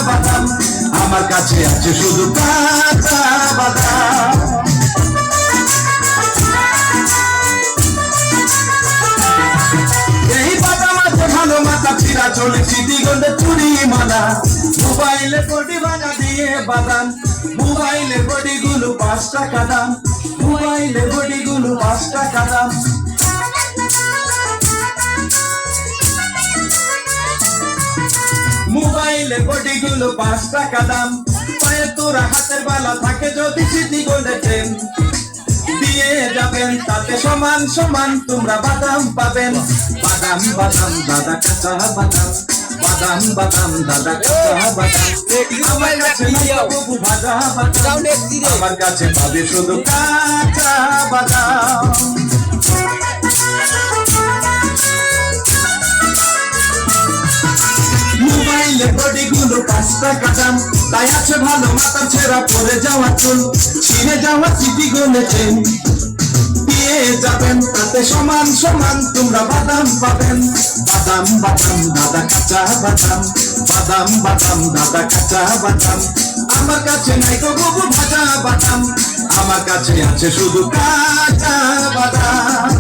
বাদাম, আমার কাছে আছে শুধু কাঁচা বাদাম। এই বাদাম আছে ভালো মাথা চিরা চলেছি দিগন্তে চুরি মালা। মোবাইলে কোটি বানা দিয়ে বাদাম, মোবাইলের বডিগুলো 5 টাকা দাম, মোবাইলের বডিগুলো 5 টাকা দাম। মোবাইলের বডিগুলো 5 টাকা দাম। পায়ে তোরা হাতের বালা থাকে যদি সিটিগঞ্জে ট্রেন দিয়ে যাবেন, তাতে সমান সমান তোমরা বাদাম পাবেন। বাদাম বাদাম দাদা কাঁচা বাদাম, বাদাম বাদাম দাদা কাঁচা বাদাম। আমার কাছে বাবু ভাজা বাদাম, আমার কাছে পাবে শুধু কাঁচা বাদাম। মোবাইলে বডিগুলো 5 টাকা দাম, তাই আছে ভালো মাথা ছেঁড়া পড়ে যাওয়া চুল, ছিঁড়ে যাওয়া সিটিগঞ্জে ট্রেন দিয়ে যাবেন, তাতে সমান সমান তোমরা বাদাম পাবেন। বাদাম বাদাম দাদা কাঁচা বাদাম, বাদাম বাদাম দাদা কাঁচা বাদাম। আমার কাছে নাই গো বাবু ভাজা বাদাম, আমার কাছে আছে শুধু কাঁচা বাদাম।